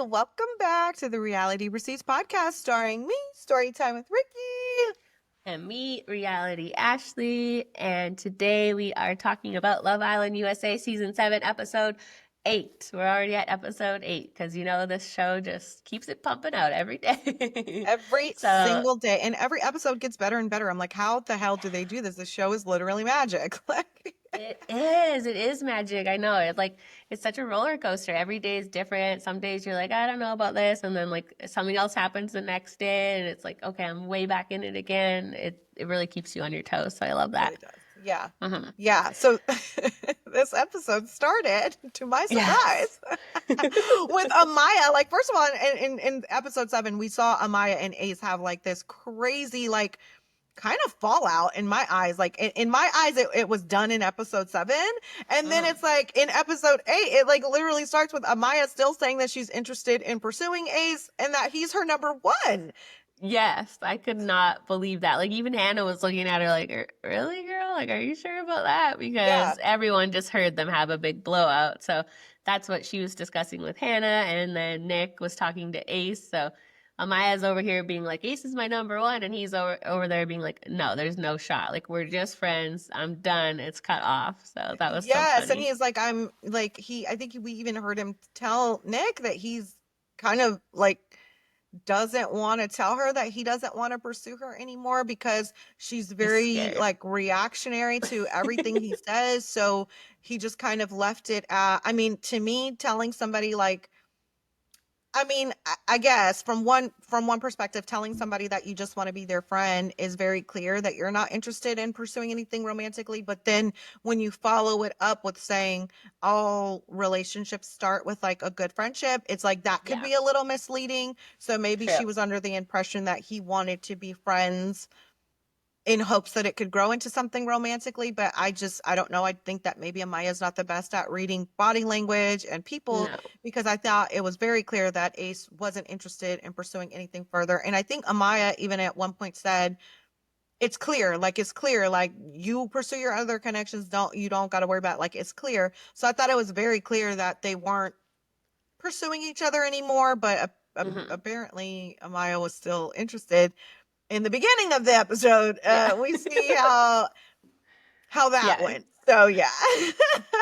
welcome back to the Reality Receipts podcast starring me, Storytime with Ricky. And me, Reality Ashley. And today we are talking about Love Island USA Season 7, Episode 8. We're already at Episode 8 because, this show just keeps it pumping out every day. Every So single day, and every episode gets better and better. I'm like, how the hell do they do this? The show is literally magic. Like, it is magic. I know. It's such a roller coaster. Every day is different. Some days you're like, I don't know about this. And then like something else happens the next day and it's like, okay, I'm way back in it again. It really keeps you on your toes. So I love it that. really does. Yeah. Mm-hmm. Yeah. So this episode started, to my Yes. surprise, with Amaya. Like, first of all, in episode 7, we saw Amaya and Ace have like this crazy, like, kind of fallout in my eyes. Like in my eyes, it was done in episode 7. And then Mm-hmm. it's like in episode 8, it like literally starts with Amaya still saying that she's interested in pursuing Ace and that he's her number one. Yes, I could not believe that. Like even Hannah was looking at her like, "Really, girl? Like, are you sure about that?" Yeah. Because everyone just heard them have a big blowout. So that's what she was discussing with Hannah, and then Nick was talking to Ace. So Amaya's over here being like, "Ace is my number one," and he's over there being like, "No, there's no shot. Like we're just friends. I'm done. It's cut off." So that was so Yes. And funny. he's like, I'm like, I think we even heard him tell Nick that he's kind of like doesn't want to tell her that he doesn't want to pursue her anymore because she's He's very scared. like reactionary to everything he says. So he just kind of left it at, I mean, to me, telling somebody like, I mean, I guess from one perspective, telling somebody that you just want to be their friend is very clear that you're not interested in pursuing anything romantically. But then when you follow it up with saying all relationships start with like a good friendship, it's like that could Yeah, be a little misleading. So maybe true. she was under the impression that he wanted to be friends in hopes that it could grow into something romantically. But I don't know. I think that maybe Amaya's not the best at reading body language and people, No. because I thought it was very clear that Ace wasn't interested in pursuing anything further. And I think Amaya even at one point said, it's clear, like you pursue your other connections, you don't got to worry about, like, it's clear. So I thought it was very clear that they weren't pursuing each other anymore, but Hmm. apparently Amaya was still interested. In the beginning of the episode, Yeah. we see how that Yeah. went. So yeah.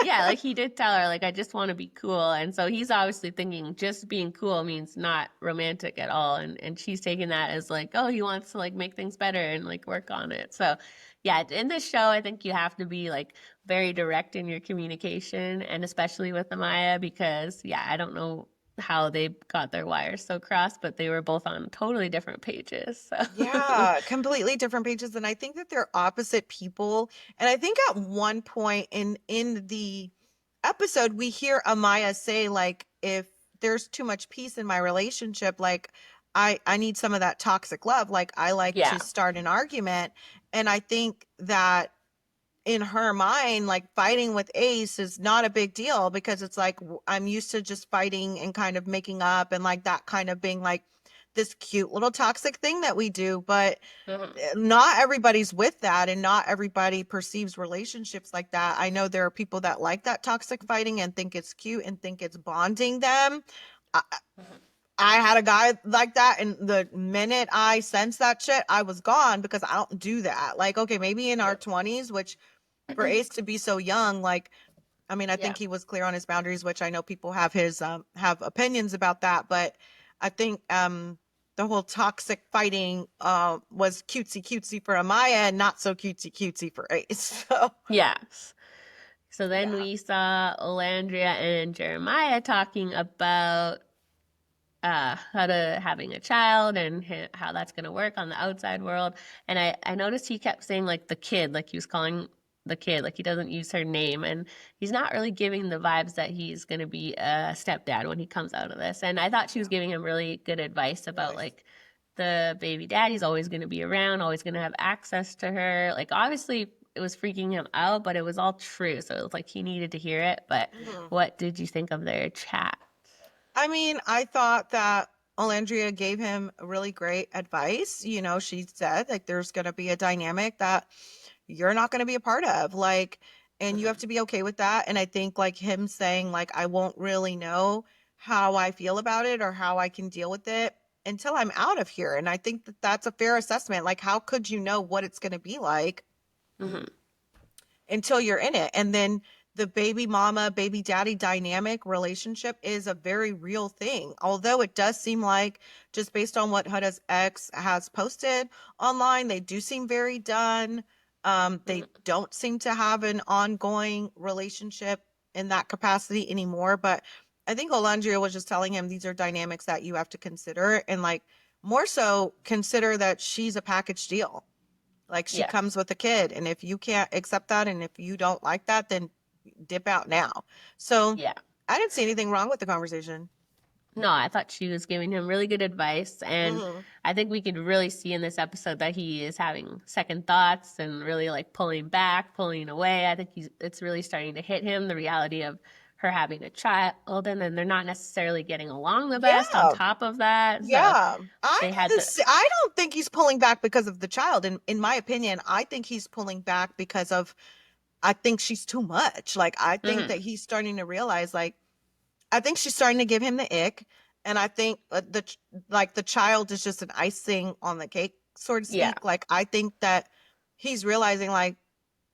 Yeah, like he did tell her, like, I just want to be cool. And so he's obviously thinking just being cool means not romantic at all. And she's taking that as like, oh, he wants to like make things better and like work on it. So yeah, in this show, I think you have to be like very direct in your communication and especially with Amaya because yeah, I don't know how they got their wires so crossed, but they were both on totally different pages. So Yeah, completely different pages, and I think that they're opposite people. And I think at one point in the episode we hear Amaya say like, if there's too much peace in my relationship, like I need some of that toxic love. Like I like to yeah. start an argument. And I think that in her mind, like fighting with Ace is not a big deal because it's like I'm used to just fighting and kind of making up and like that kind of being like this cute little toxic thing that we do. But Mhm. not everybody's with that and not everybody perceives relationships like that. I know there are people that like that toxic fighting and think it's cute and think it's bonding them. I, Mhm. I had a guy like that, and the minute I sensed that shit, I was gone because I don't do that. Like, okay, maybe in our Yep. 20s, which for Ace to be so young, like, I mean, I Yeah. think he was clear on his boundaries, which I know people have have opinions about that, but I think the whole toxic fighting was cutesy cutesy for Amaya and not so cutesy cutesy for Ace. So Yes. So then yeah. we saw Olandria and Jeremiah talking about how to having a child and how that's going to work on the outside world. And I noticed he kept saying like the kid, like he was calling the kid, like he doesn't use her name. And he's not really giving the vibes that he's going to be a stepdad when he comes out of this. And I thought she was Yeah. giving him really good advice about Really. like the baby daddy's always going to be around, always going to have access to her. Like obviously it was freaking him out, but it was all true. So it was like he needed to hear it. But Mhm. what did you think of their chat? I mean, I thought that Olandria gave him really great advice. She said like there's going to be a dynamic that you're not going to be a part of, like, and you have Hmm. to be okay with that. And I think like him saying like I won't really know how I feel about it or how I can deal with it until I'm out of here. And I think that that's a fair assessment. Like, how could you know what it's going to be like Hmm. until you're in it? And then the baby mama, baby daddy dynamic relationship is a very real thing. Although it does seem like, just based on what Huda's ex has posted online, they do seem very done. They don't seem to have an ongoing relationship in that capacity anymore. But I think Olandria was just telling him these are dynamics that you have to consider, and like more so consider that she's a package deal. Like she Yeah. comes with a kid, and if you can't accept that and if you don't like that, then dip out now. So Yeah. I didn't see anything wrong with the conversation. No, I thought she was giving him really good advice. And Hmm. I think we could really see in this episode that he is having second thoughts and really like pulling back, pulling away. I think it's really starting to hit him the reality of her having a child, and then they're not necessarily getting along the best on Yeah. top of that. So Yeah. they had to, I don't think he's pulling back because of the child. In my opinion, I think he's pulling back because of, I think she's too much. Like I think hmm that he's starting to realize, like, I think she's starting to give him the ick, and I think the child is just an icing on the cake, so to yeah. speak. Like I think that he's realizing, like,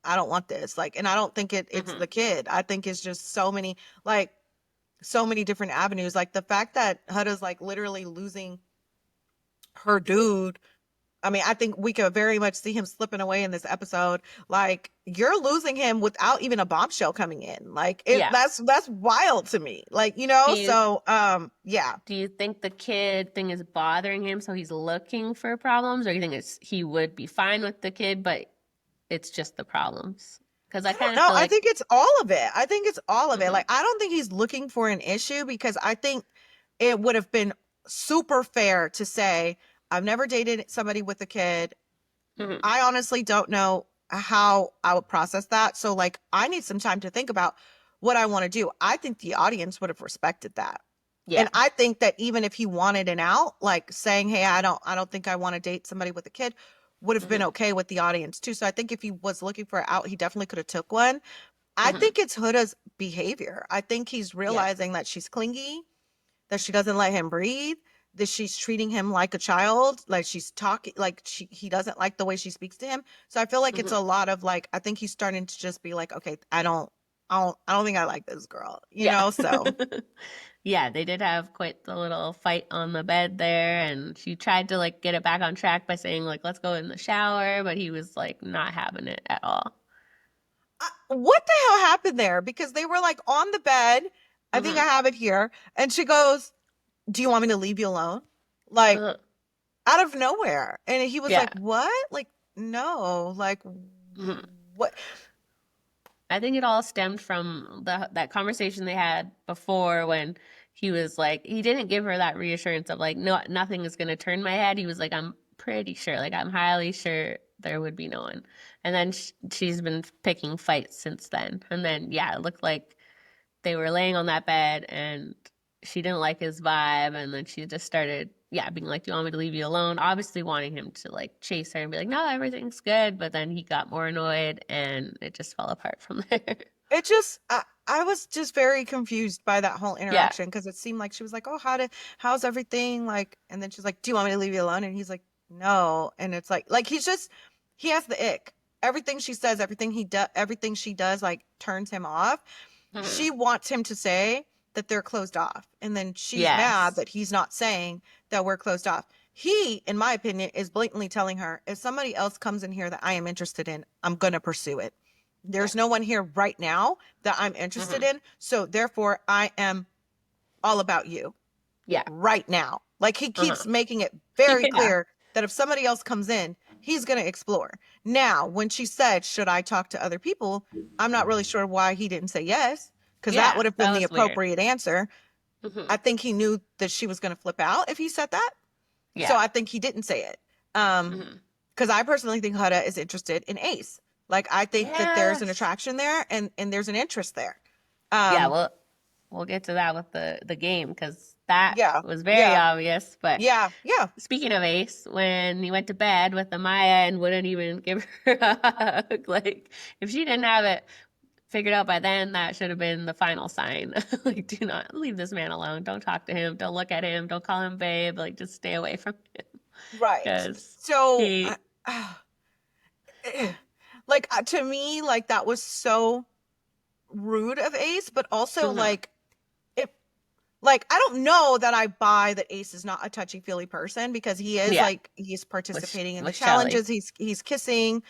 I don't want this. Like, and I don't think it's hmm the kid. I think it's just like so many different avenues. Like the fact that Huda's like literally losing her dude. I mean, I think we could very much see him slipping away in this episode. Like you're losing him without even a bombshell coming in. Like it Yeah. that's wild to me. Like, Do you so yeah. do you think the kid thing is bothering him so he's looking for problems, or you think he would be fine with the kid, but it's just the problems? Because I I don't kind of know. feel I like, think it's all of it. I think it's all of it. hmm Like I don't think he's looking for an issue, because I think it would have been super fair to say, I've never dated somebody with a kid. hmm I honestly don't know how I would process that. So like I need some time to think about what I want to do. I think the audience would have respected that. yeah, And I think that even if he wanted an out, like saying, "Hey, I don't think I want to date somebody with a kid," would have been hmm okay with the audience too. So I think if he was looking for an out, he definitely could have took one. I hmm think it's Huda's behavior. I think he's yeah, realizing that she's clingy, that she doesn't let him breathe, that she's treating him like a child, like she's talking, like he doesn't like the way she speaks to him. So I feel like it's hmm a lot of like, I think he's starting to just be like, okay, I don't think I like this girl, yeah. so Yeah, they did have quite the little fight on the bed there, and she tried to like get it back on track by saying like, "Let's go in the shower," but he was like not having it at all. what the hell happened there? Because they were like on the bed. I think I hmm have it here. And she goes, "Do you want me to leave you alone?" Like uh out of nowhere. And he was Yeah. like, "What?" Like, no, like hmm what? I think it all stemmed from that conversation they had before when he was like, he didn't give her that reassurance of like, no, nothing is going to turn my head. He was like, I'm pretty sure, like, I'm highly sure there would be no one. And then she's been picking fights since then. And then, yeah, it looked like they were laying on that bed and she didn't like his vibe. And then she just started, yeah, being like, do you want me to leave you alone? Obviously wanting him to like chase her and be like, no, everything's good. But then he got more annoyed and it just fell apart from there. It just I was just very confused by that whole Yeah. interaction, because it seemed like she was like, "Oh, how's everything?" Like, and then she's like, "Do you want me to leave you alone?" And he's like, "No." And it's like he has the ick. Everything she says, everything she does, like turns him off. Mhm. She wants him to say that they're closed off, and then she's mad Yes. that he's not saying that we're closed off. He, in my opinion, is blatantly telling her, if somebody else comes in here that I am interested in, I'm gonna pursue it. Yeah. There's no one here right now that I'm interested hmm in. So therefore, I am all about you Yeah. right now. Like he keeps Uh-huh. making it very Yeah. clear that if somebody else comes in, he's going to explore. Now, when she said, "Should I talk to other people?" I'm not really sure why he didn't say yes, because that Yeah. would have That been the was weird. appropriate answer. hmm I think he knew that she was going to flip out if he said that. So Yeah. I think he didn't say it. Um, hmm because I personally think Huda is interested in Ace. Like I think that there's an Yes. attraction there, and there's an interest there. Yeah. Um, Well, we'll get to that with the game because that yeah, was very yeah, obvious. But yeah, yeah. speaking of Ace, when he went to bed with Amaya and wouldn't even give her a hug, like if she didn't have it, figured out by then that should have been the final sign. Like, do not leave this man alone. Don't talk to him. Don't look at him. Don't call him babe. Like, just stay away from him Right. because So, he. like, to me, like, that was so rude of Ace, but also, Mhm. like, it, like, I don't know that I buy that Ace is not a touchy-feely person because he is, Yeah, like, he's participating in the with Shelly. challenges, he's kissing,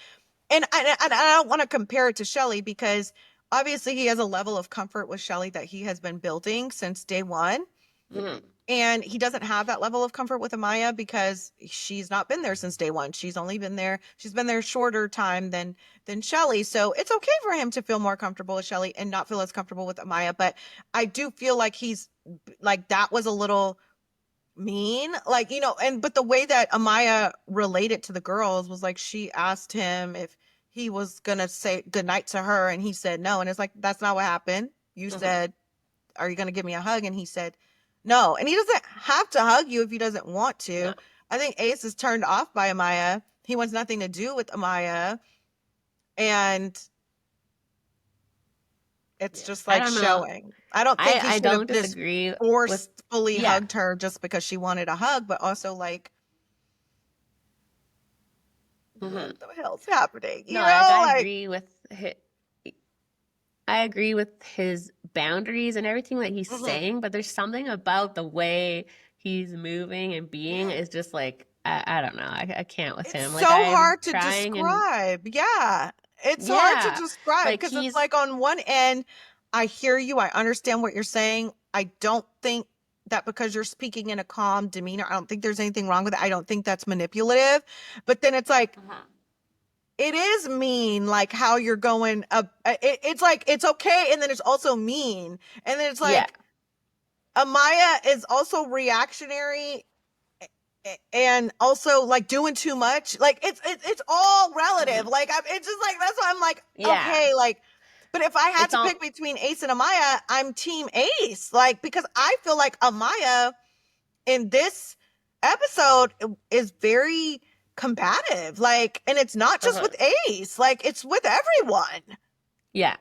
and I don't want to compare it to Shelly because obviously he has a level of comfort with Shelly that he has been building since day one. Mhm. And he doesn't have that level of comfort with Amaya because she's not been there since day one. She's been there shorter time than Shelly. So it's okay for him to feel more comfortable with Shelly and not feel as comfortable with Amaya. But I do feel like he's like that was a little mean. Like, and but the way that Amaya related to the girls was like she asked him if he was gonna say goodnight to her and he said no. And it's like, that's not what happened. You Mhm. said, are you going to give me a hug? And he said, no. And he doesn't have to hug you if he doesn't want No. to. I think Ace is turned off by Amaya. He wants nothing to do with Amaya. And it's Yeah. just I like don't know. showing. I don't think he I should have don't just disagree with. forcefully Yeah. hugged her just because she wanted a hug, but also like, what Mhm. the hell's happening? No, like Like, I agree with his boundaries and everything that he's mhm. saying, but there's something about the way he's moving and being is just like I don't know. I can't with It's him. Like so I'm hard to trying and describe. Yeah. It's hard to yeah, describe like because it's he's like on one end, I hear you, I understand what you're saying. I don't think that because you're speaking in a calm demeanor, I don't think there's anything wrong with it. I don't think that's manipulative. But then it's like, uh it is mean, like how you're going up. It's like, it's okay. And then it's also mean. And then it's yeah, like, Amaya is also reactionary and also like doing too much. Like it's all relative. mhm. Like it's just like that's why I'm like, Yeah. okay, like, but if I had It's to pick all between Ace and Amaya, I'm team Ace. Like, because I feel like Amaya in this episode is very combative. Like, and it's not just uh with Ace, like it's with everyone. yeah.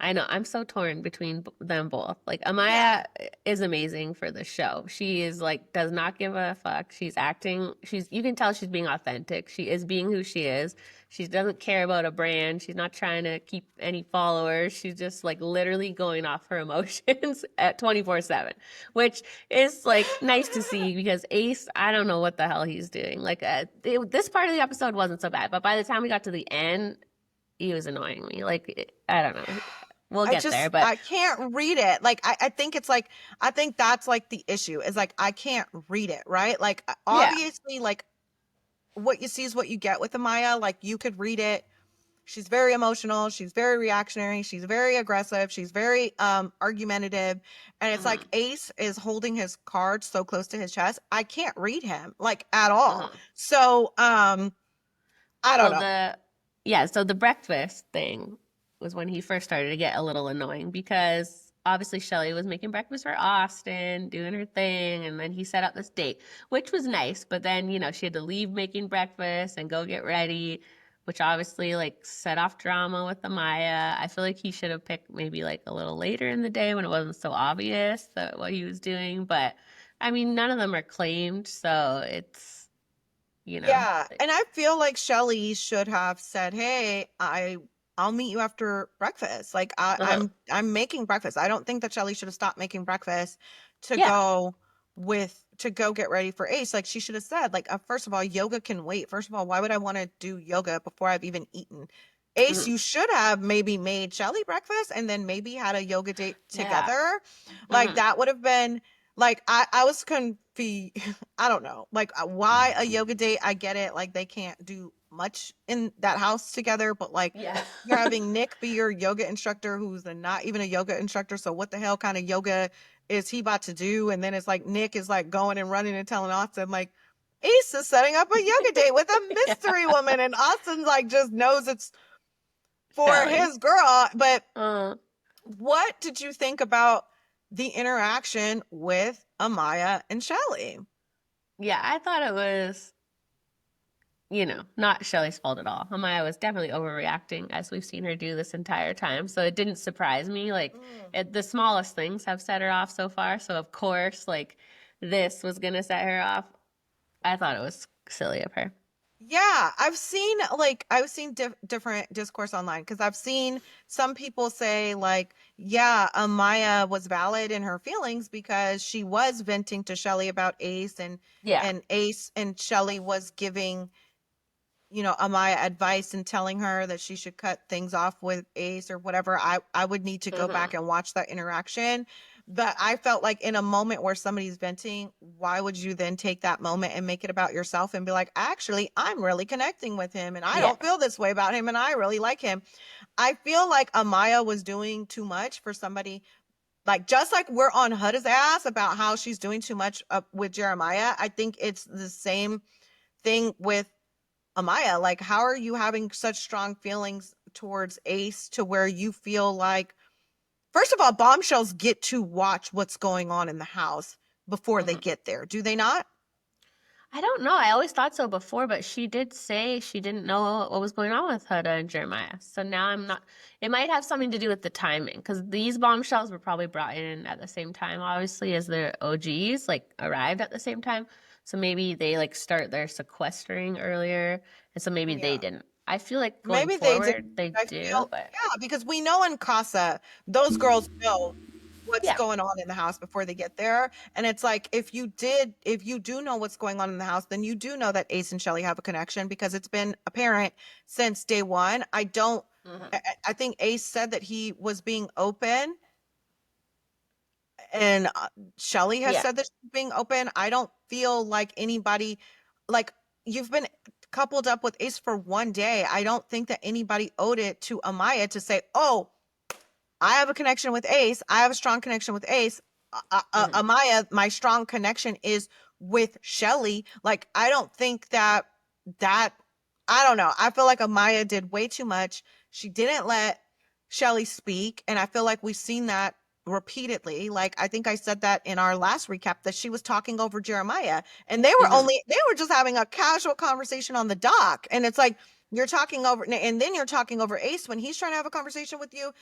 I know. I'm so torn between them both. Like Yeah. Amaya is amazing for the show. She is like does not give a fuck. She's acting. You can tell she's being authentic. She is being who she is. She doesn't care about a brand. She's not trying to keep any followers. She's just like literally going off her emotions at 24/7, which is like nice to see because Ace, I don't know what the hell he's doing. Like this part of the episode wasn't so bad, but by the time we got to the end, he was annoying me. Like I don't know. We'll get there, but I can't read it. Like I think it's like I think that's like the issue is like I can't read it, right? Like yeah. obviously like what you see is what you get with Amaya. Like you could read it. She's very emotional, she's very reactionary, she's very aggressive, she's very argumentative. And it's like Mhm. Ace is holding his cards so close to his chest. I can't read him like at all. Uh-huh. So I don't So know. the breakfast thing was when he first started to get a little annoying because obviously Shelly was making breakfast for Austin, doing her thing, and then he set up this date, which was nice, but then, she had to leave making breakfast and go get ready, which obviously like set off drama with Amaya. I feel like he should have picked maybe like a little later in the day when it wasn't so obvious that what he was doing, but I mean, none of them are claimed, so it's, you know. Yeah, and I feel like Shelly should have said, "Hey, I'll meet you after breakfast." Like Uh-huh. I'm making breakfast. I don't think that Shelly should have stopped making breakfast to Yeah. go get ready for Ace. Like she should have said, like, first of all, yoga can wait. First of all, why would I want to do yoga before I've even eaten? Ace, Mhm. you should have maybe made Shelly breakfast and then maybe had a yoga date Yeah. together. Like hmm that would have been like I was confused. I don't know. Like why a yoga date? I get it. Like they can't do much in that house together, but like Yeah. you're having Nick be your yoga instructor who's not even a yoga instructor. So what the hell kind of yoga is he about to do? And then it's like Nick is like going and running and telling Austin like Ace is setting up a yoga date with a Yeah. mystery woman and Austin like just knows it's for Shelly. his girl. But Uh, what did you think about the interaction with Amaya and Shelly? yeah, I thought it was not Shelley's fault at all. Amaya was definitely overreacting, as we've seen her do this entire time. So it didn't surprise me. Like, Mm. the smallest things have set her off so far. So, of course, like, this was going to set her off. I thought it was silly of her. Yeah, I've seen different discourse online because I've seen some people say like, yeah, Amaya was valid in her feelings because she was venting to Shelly about Ace, Yeah. and Ace and Shelly was giving, Amaya advice and telling her that she should cut things off with Ace or whatever. I would need to go back Hmm. and watch that interaction. But I felt like in a moment where somebody's venting, why would you then take that moment and make it about yourself and be like, actually, I'm really connecting with him and I Yeah. don't feel this way about him and I really like him. I feel like Amaya was doing too much for somebody, like just like we're on Huda's ass about how she's doing too much with Jeremiah. I think it's the same thing with Amaya. Like, how are you having such strong feelings towards Ace to where you feel like, first of all, bombshells get to watch what's going on in the house before they Hmm. get there, do they not? I don't know. I always thought so before, but she did say she didn't know what was going on with Huda and Jeremiah. So now I'm not. It might have something to do with the timing because these bombshells were probably brought in at the same time, obviously, as the OGs like arrived at the same time. So maybe they like start their sequestering earlier, and so maybe they Yeah. didn't. I feel like going Maybe they did. forward they I do, feel, but yeah, because we know in Casa, those girls know what's yeah. going on in the house before they get there. And it's like, if you do know what's going on in the house, then you do know that Ace and Shelly have a connection because it's been apparent since day one. Hmm. I think Ace said that he was being open, and Shelly has Yeah. said that she's being open. I don't feel like anybody, like, you've been coupled up with Ace for one day. I don't think that anybody owed it to Amaya to say, oh, I have a connection with Ace. I have a strong connection with Ace. Hmm. Amaya, my strong connection is with Shelly. Like, I don't think that, I don't know. I feel like Amaya did way too much. She didn't let Shelly speak. And I feel like we've seen that repeatedly. Like, I think I said that in our last recap that she was talking over Jeremiah and Hmm. they were just having a casual conversation on the dock. And it's like, you're talking over, and then you're talking over Ace when he's trying to have a conversation with you.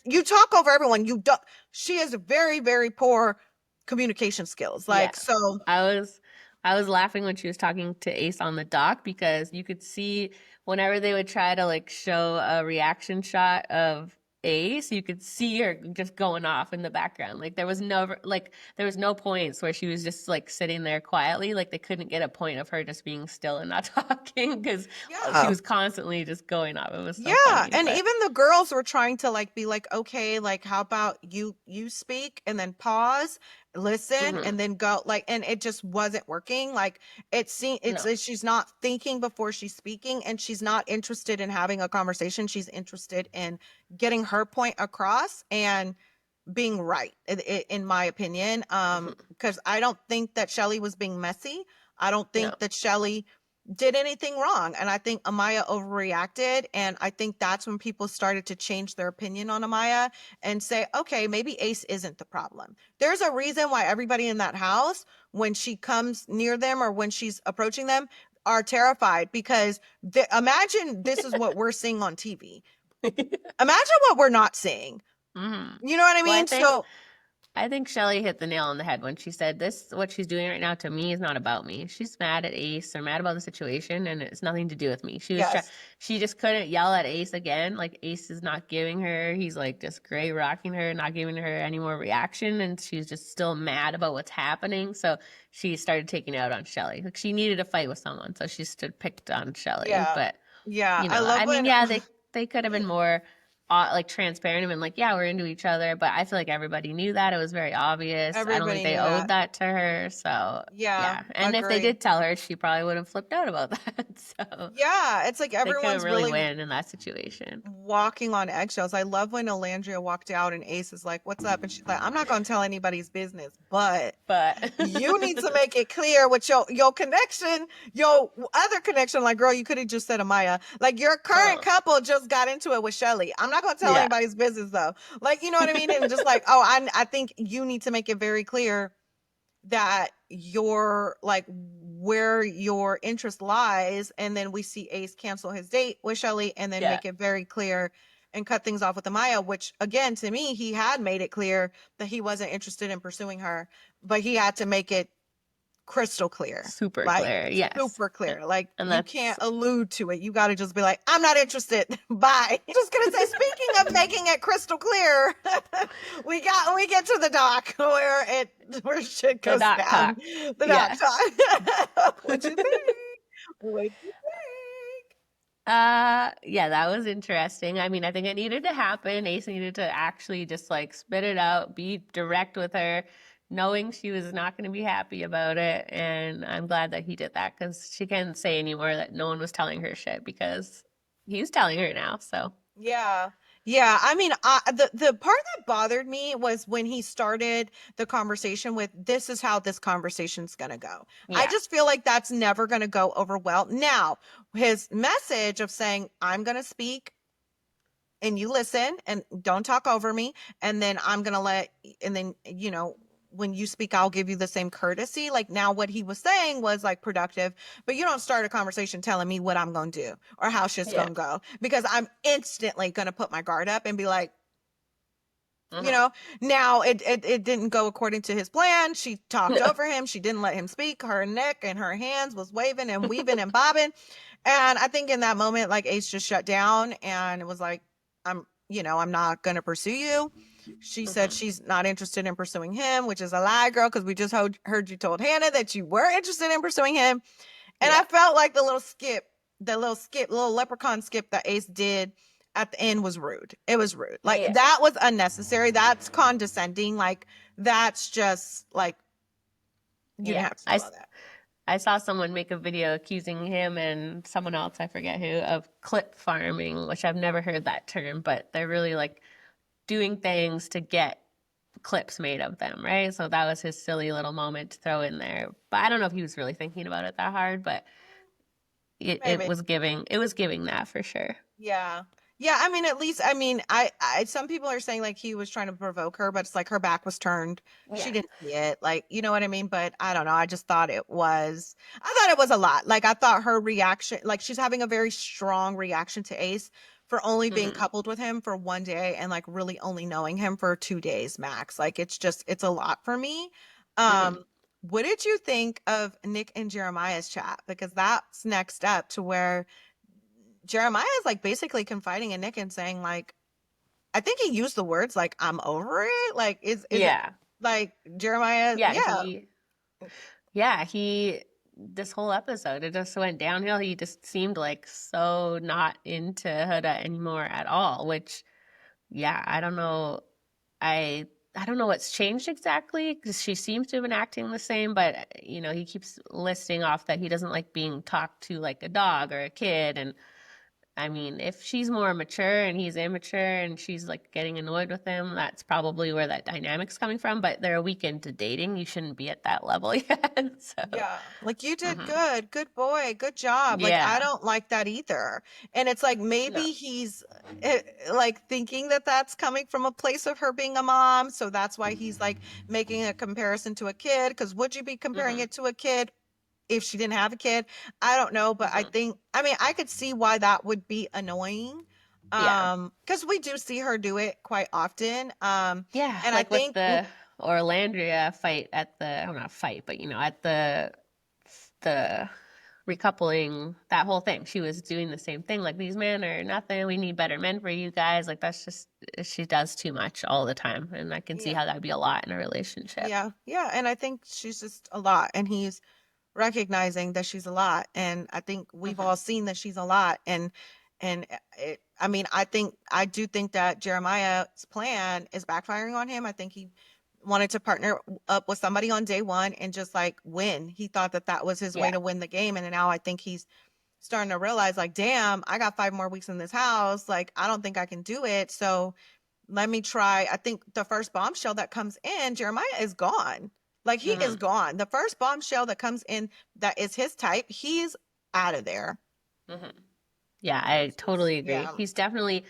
You talk over everyone. You don't. She has very very poor communication skills. Yeah. Like, so, I was I was laughing when she was talking to Ace on the dock because you could see whenever they would try to like show a reaction shot of Ace, you could see her just going off in the background. Like there was no points where she was just like sitting there quietly. Like they couldn't get a point of her just being still and not talking because she yeah. was constantly just going off. It was so Yeah, funny. and But even the girls were trying to like be like, okay, like how about you speak and then pause, listen, mhm, and then go, like, and it just wasn't working. Like, it's no. like she's not thinking before she's speaking, and she's not interested in having a conversation. She's interested in getting her point across and being right, in my opinion. Mhm, Because I don't think that Shelly was being messy. I don't no. think that Shelly did anything wrong. And I think Amaya overreacted. And I think that's when people started to change their opinion on Amaya and say, okay, maybe Ace isn't the problem. There's a reason why everybody in that house, when she comes near them or when she's approaching them, are terrified because imagine this is what we're seeing on TV. Imagine what we're not seeing. Hmm. You know what I Well, mean? So, I think Shelly hit the nail on the head when she said this what she's doing right now to me is not about me. She's mad at Ace or mad about the situation and it's nothing to do with me. yes. She just couldn't yell at Ace again. Like Ace is not giving her, he's like just gray rocking her, not giving her any more reaction and she's just still mad about what's happening. So she started taking it out on Shelly. Like she needed a fight with someone, so she stood picked on Shelly. Yeah. But Yeah. I love I mean, when yeah, they could have been more like transparent and been like, yeah, we're into each other. But I feel like everybody knew that. It was very obvious. I don't think everybody they knew owed that. that to her. So Yeah. yeah. And if they Agree. did tell her, she probably would have flipped out about that. So Yeah. It's like they couldn't everyone's really really win in that situation. walking on eggshells. I love when Alandria walked out and Ace is like, "What's up?" And she's like, "I'm not going to tell anybody's business, but But you need to make it clear with your connection, your other connection. Like, girl, you could have just said Amaya. Like, your current uh, couple just got into it with Shelly. I'm not going to tell yeah. anybody's business though. Like, you know what I mean? And just like, oh, I think you need to make it very clear that your like where your interest lies, and then we see Ace cancel his date with Shelly and then Yeah. make it very clear and cut things off with Amaya, which again to me he had made it clear that he wasn't interested in pursuing her, but he had to make it crystal clear, Super like clear. Yes. super clear. Like And you that's can't allude to it. You got to just be like, I'm not interested. Bye. Just gonna say, speaking of making it crystal clear, we get to the dock where shit the goes doc down. talk. The dock Yeah. talk. What you think? What you think? Yeah, that was interesting. I mean, I think it needed to happen. Ace needed to actually just like spit it out, be direct with her, knowing she was not going to be happy about it. And I'm glad that he did that because she can't say anymore that no one was telling her shit because he's telling her now. So, Yeah. Yeah, I mean, the part that bothered me was when he started the conversation with, "This is how this conversation's gonna go." I yeah. just feel like that's never gonna go over well. Now, his message of saying, "I'm gonna speak and you listen and don't talk over me, and then I'm gonna let, and then when you speak I'll give you the same courtesy." Like, now what he was saying was like productive, but you don't start a conversation telling me what I'm gonna do or how shit's Yeah. gonna go, because I'm instantly gonna put my guard up and be like, you Uh-huh. know now it didn't go according to his plan. She talked over him, she didn't let him speak, her neck and her hands was waving and weaving and bobbing. And I think in that moment, like, Ace just shut down and it was like, I'm not gonna pursue you. She said Hmm. she's not interested in pursuing him, which is a lie, girl, because we just heard you told Hannah that you were interested in pursuing him. And I Yeah. felt like the little leprechaun skip that Ace did at the end was rude. It was rude. Like, Yeah. that was unnecessary. That's condescending. Like, that's just like, you didn't Yeah. have to do all that. I saw someone make a video accusing him and someone else, I forget who, of clip farming, which I've never heard that term, but they're really like doing things to get clips made of them, right? So that was his silly little moment to throw in there. But I don't know if he was really thinking about it that hard, but it Maybe. was giving that for sure. Yeah. Yeah, I mean, at least, I mean, some people are saying like he was trying to provoke her, but it's like her back was turned. She Yeah. didn't see it. Like, you know what I mean? But I don't know. I thought it was a lot. Like, I thought her reaction, like, she's having a very strong reaction to Ace for only being Hmm. coupled with him for one day and like really only knowing him for 2 days max. Like, it's a lot for me. Hmm. Um, what did you think of Nick and Jeremiah's chat? Because that's next up to where Jeremiah is like basically confiding in Nick and saying like, I think he used the words like, "I'm over it." Like, is it Yeah. like Jeremiah? Yeah, Yeah, he this whole episode it just went downhill. He just seemed like so not into Huda anymore at all, which yeah, I don't know. I don't know what's changed exactly because she seems to have been acting the same, but he keeps listing off that he doesn't like being talked to like a dog or a kid. And I mean, if she's more mature and he's immature and she's like getting annoyed with him, that's probably where that dynamic's coming from. But they're a week into dating. You shouldn't be at that level yet. So, yeah. Like, you did mhm. good, good boy, good job. Like, I Yeah. don't like that either. And it's like No. maybe he's like thinking that that's coming from a place of her being a mom, so that's why he's like making a comparison to a kid. Because would you be comparing Hmm. it to a kid if she didn't have a kid? I don't know, but Hmm. I mean, I could see why that would be annoying. Yeah. Because we do see her do it quite often. Yeah. And I Like with think the Orlandria fight at the, oh, not fight, but at the recoupling, that whole thing. She was doing the same thing. Like, these men are nothing. We need better men for you guys. Like, that's just, she does too much all the time. And I can see yeah, how that would be a lot in a relationship. yeah, yeah, and I think she's just a lot, and he's recognizing that she's a lot, and I think we've Hmm. all seen that she's a lot, and I mean, I do think that Jeremiah's plan is backfiring on him. I think he wanted to partner up with somebody on day one and just like win. He thought that that was his way Yeah. to win the game, and now I think he's starting to realize like, damn, I got 5 more weeks in this house. Like, I don't think I can do it. So let me try. I think the first bombshell that comes in, Jeremiah is gone. Like, he is Hmm. gone. The first bombshell that comes in that is his type, he's out of there. Hmm. Yeah, I totally agree. Yeah. He's definitely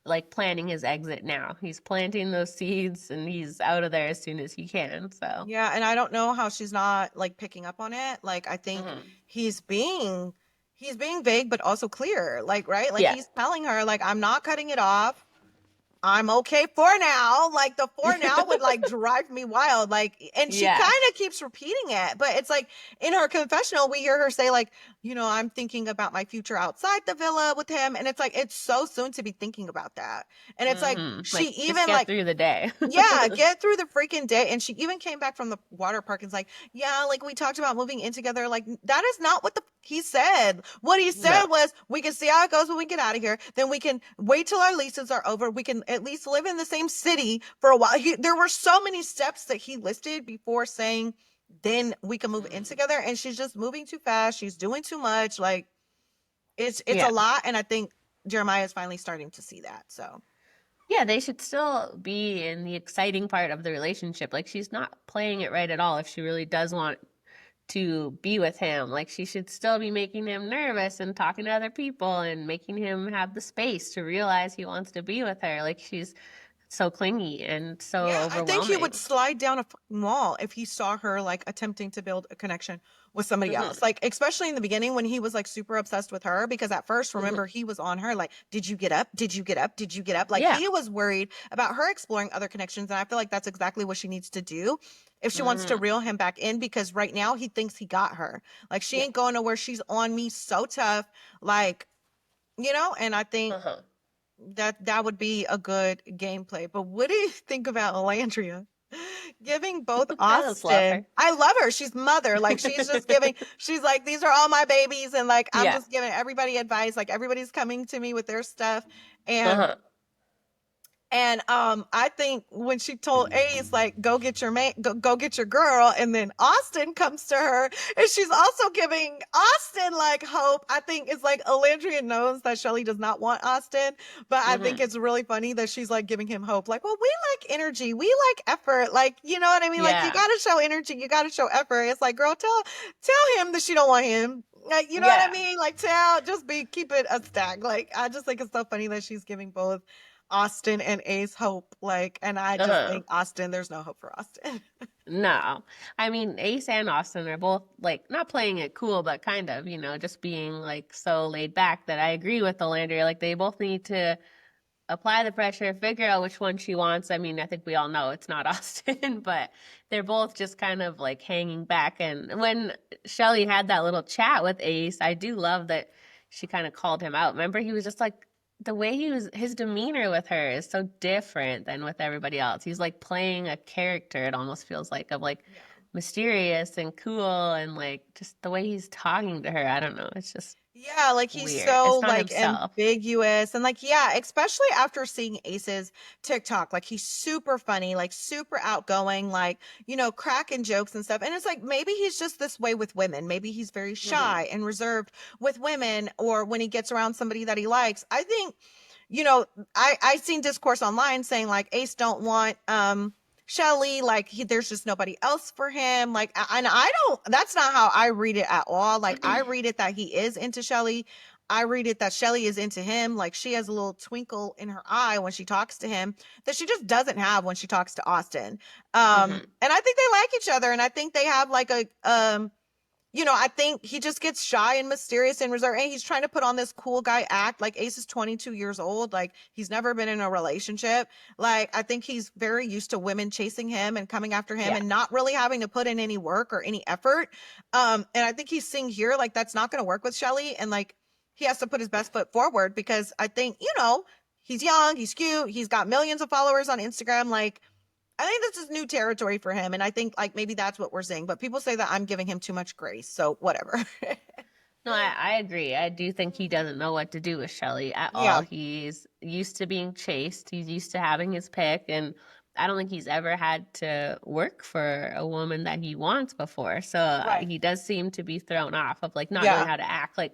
like planning his exit now. He's planting those seeds and he's out of there as soon as he can. So, Yeah, and I don't know how she's not like picking up on it. Like I think mhm. he's being he's being vague but also clear. Like, right? Like Yeah. he's telling her like I'm not cutting it off. I'm okay for now. Like the for now would like drive me wild. Like, and she Yeah. kind of keeps repeating it, but it's like in her confessional, we hear her say, like, I'm thinking about my future outside the villa with him. And it's like, it's so soon to be thinking about that. And it's like, she Like just even get like, through the day. yeah, get through the freaking day. And she even came back from the water park and's like, yeah, like we talked about moving in together. Like that is not what he said. What he No. said was, we can see how it goes when we get out of here. Then we can wait till our leases are over. We can at least live in the same city for a while. There were so many steps that he listed before saying, then we can move in together. And she's just moving too fast. She's doing too much. Like it's a Yeah. lot. And I think Jeremiah is finally starting to see that. So Yeah, they should still be in the exciting part of the relationship. Like she's not playing it right at all if she really does want to be with him. Like she should still be making him nervous and talking to other people and making him have the space to realize he wants to be with her. Like she's so clingy and so yeah, I think he would overwhelming. slide down a fucking wall if he saw her like attempting to build a connection with somebody else. Hmm. Like, especially in the beginning when he was like super obsessed with her, because at first, Hmm. remember, he was on her like, did you get up? Did you get up? Did you get up? Like, Yeah. he was worried about her exploring other connections. And I feel like that's exactly what she needs to do if she wants to Hmm. reel him back in, because right now he thinks he got her. Like, she Yeah. ain't going nowhere. She's on me so tough. Like, and I think Uh-huh. that would be a good gameplay. But what do you think about Elandria giving both I just love Austin? her. I love her. She's mother. Like she's just giving. She's like, these are all my babies, and like I'm Yeah. just giving everybody advice. Like everybody's coming to me with their stuff, and Uh-huh. I think when she told Ace, like, go get your man, go get your girl, and then Austin comes to her, and she's also giving Austin like hope. I think it's like Alandria knows that Shelly does not want Austin, but I think Hmm. it's really funny that she's like giving him hope. Like, well, we like energy, we like effort, like, you know what I mean? Like, you Yeah. gotta show energy, you gotta show effort. It's like, girl, tell him that she don't want him. Like, you know what I Yeah. mean? Like, just keep it a stack. Like, I just think it's so funny that she's giving both Austin and Ace hope. Like, and I just Uh-huh. think Austin, there's no hope for Austin. No. I mean, Ace and Austin are both like not playing it cool, but kind of, just being like so laid back that I agree with Alandria. Like they both need to apply the pressure, figure out which one she wants. I mean, I think we all know it's not Austin, but they're both just kind of like hanging back. And when Shelly had that little chat with Ace, I do love that she kind of called him out. Remember, he was just like the way his demeanor with her is so different than with everybody else. He's like playing a character, it almost feels like, of like Yeah. mysterious and cool and like just the way he's talking to her. I don't know. It's just Yeah, like he's weird. so It's not like himself. ambiguous and like yeah, especially after seeing Ace's TikTok, like he's super funny, like super outgoing, like cracking jokes and stuff. And it's like maybe he's just this way with women. Maybe he's very Hmm. shy and reserved with women, or when he gets around somebody that he likes. I think you know, I seen discourse online saying like Ace don't want Shelly, like there's just nobody else for him. Like and I don't that's not how I read it at all. Like I read it that he is into Shelly. I read it that Shelly is into him. Like she has a little twinkle in her eye when she talks to him that she just doesn't have when she talks to Austin. Hmm. And I think they like each other, and I think they have like a I think he just gets shy and mysterious and reserved. And he's trying to put on this cool guy act. Like Ace is 22 years old. Like he's never been in a relationship. Like I think he's very used to women chasing him and coming after him Yeah. and not really having to put in any work or any effort. And I think he's seeing here like that's not going to work with Shelly. And like he has to put his best foot forward because I think, he's young, he's cute, he's got millions of followers on Instagram. Like I think this is new territory for him, and I think like maybe that's what we're seeing. But people say that I'm giving him too much grace, so whatever. No, I agree. I do think he doesn't know what to do with Shelly at all. Yeah, He's used to being chased. He's used to having his pick, and I don't think he's ever had to work for a woman that he wants before. So right. he does seem to be thrown off of like not knowing Yeah, how to act. Like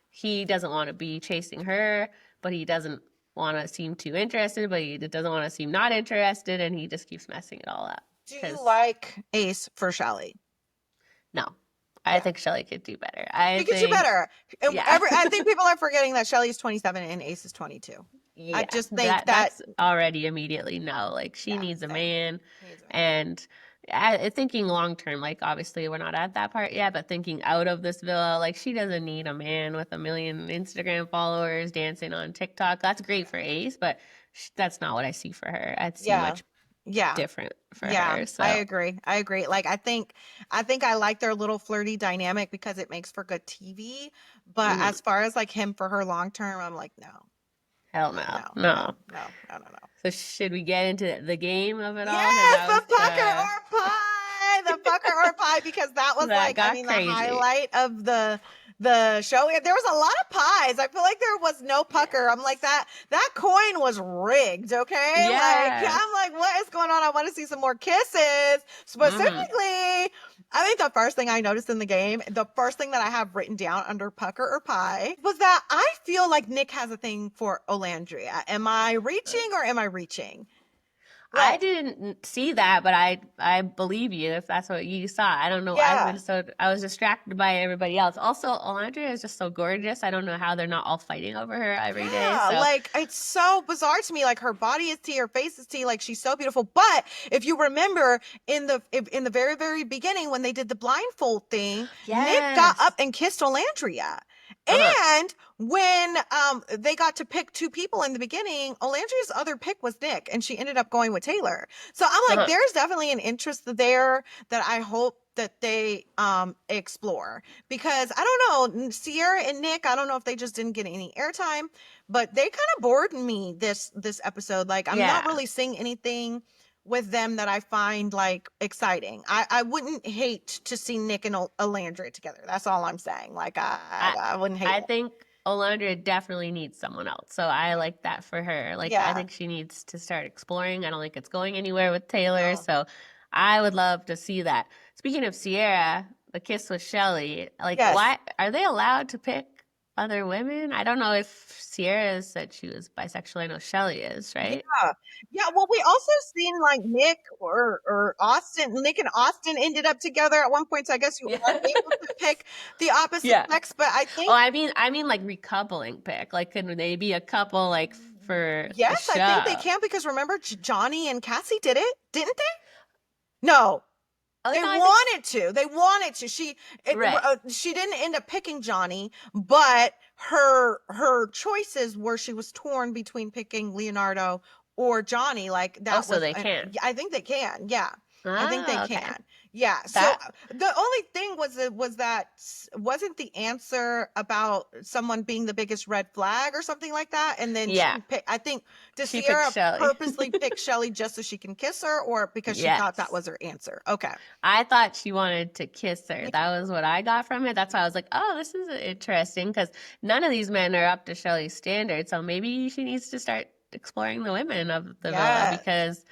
he doesn't want to be chasing her, but he doesn't want to seem too interested, but he doesn't want to seem not interested, and he just keeps messing it all up. do you Because like Ace for Shelly? no, I Yeah, think Shelly could do better. I she could do think, better. And yeah. I think people are forgetting that Shelly is 27 and Ace is 22. I Yeah, just think that that's already immediately no. Like she yeah, needs a same. man, He needs a man. and thinking long term. Like obviously we're not at that part yet, but thinking out of this villa, like she doesn't need a man with 1 million Instagram followers dancing on TikTok. That's great for Ace, but that's not what I see for her. I see Yeah. much Yeah. different for Yeah, her. I So, agree. I agree. Like I think I like their little flirty dynamic because it makes for good TV. But mhm. as far as like him for her long term, I'm like, no, Hell no, no, no, no. no, no, no, no. So should we get into the game of it all? Because Yes, that the was pucker or pie, the pucker or pie, because that was that like, I got mean, the crazy. highlight of the show. There was a lot of pies. I feel like there was no pucker. I'm like Yes. that coin was rigged. Okay, like Yes. I'm like, what is going on? I want to see some more kisses. Hmm. Specifically, I think the first thing I noticed in the game, the first thing that I have written down under pucker or pie, was that I feel like Nick has a thing for Olandria. Am I reaching or am I reaching? I Like, didn't see that, but I believe you if that's what you saw. I don't know. yeah. I was distracted by everybody else. Also, Alondra is just so gorgeous. I don't know how they're not all fighting over her every day. Yeah, So like it's so bizarre to me. Like her body is tea, her face is tea. Like she's so beautiful. But if you remember in the very very beginning when they did the blindfold thing, Nick got up yes. and kissed Olandria. Uh-huh. And when they got to pick two people in the beginning, Olandria's other pick was Nick, and she ended up going with Taylor. So I'm like, Uh-huh. there's definitely an interest there that I hope that they explore because I don't know, Sierra and Nick, I don't know if they just didn't get any airtime, but they kind of bored me this episode. Like I'm not Yeah. really seeing anything with them that I find like exciting. I wouldn't hate to see Nick and Alandria together. That's all I'm saying. Like I I wouldn't hate I it. think Alondra definitely needs someone else. So I like that for her. Like I Yeah. think she needs to start exploring. I don't think it's going anywhere with Taylor. No. So I would love to see that. Speaking of Sierra, the kiss with Shelly, like Yes. why are they allowed to pick other women? I don't know if Sierra said she was bisexual. I know Shelly is, right? Yeah. Yeah. Well, we also seen like Nick or Austin. Nick and Austin ended up together at one point. So I guess you Yeah. are able to pick the opposite Yeah. sex. But I Oh, think I mean like recoupling pick. Like could they be a couple like for the yes, I think they show? can because remember Johnny and Cassie did it, didn't they? No, Oh they no, I think wanted to. They wanted to. right. She didn't end up picking Johnny, but her choices were she was torn between picking Leonardo or Johnny. Like Oh, that so was, they can. I think they can. Yeah, I think they Oh, okay. can. Yeah. So That the only thing was that wasn't the answer about someone being the biggest red flag or something like that, and then she yeah, picked. I think does she picked Sierra Shelly. purposely pick Shelly just so she can kiss her, or because she thought that Yes. was her answer? Okay. I thought she wanted to kiss her. That was what I got from it. That's why I was like, oh, this is interesting because none of these men are up to Shelly's standard. So maybe she needs to start exploring the women of the villa Yes. because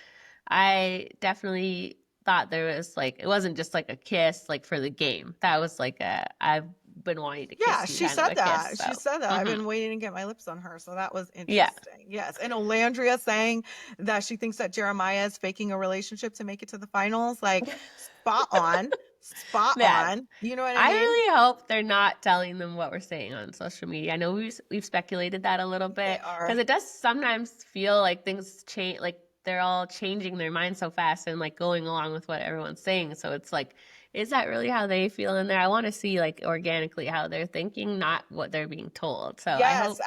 I definitely thought there was like, it wasn't just like a kiss like for the game. That was like I've been wanting to Yeah, kiss you she kind of said a kiss. that. She So, said that. I've mhm. been waiting to get my lips on her. So that was Yeah. interesting. Yes. And Olandria saying that she thinks that Jeremiah is faking a relationship to make it to the finals. Like, spot on. Spot Yeah. on. You know what I I mean? really hope they're not telling them what we're saying on social media. I know we've speculated that a little They bit are. because it does sometimes feel like things change, like they're all changing their minds so fast and like going along with what everyone's saying. So it's like, is that really how they feel in there? I want to see like organically how they're thinking, not what they're being told. So I Yes, hope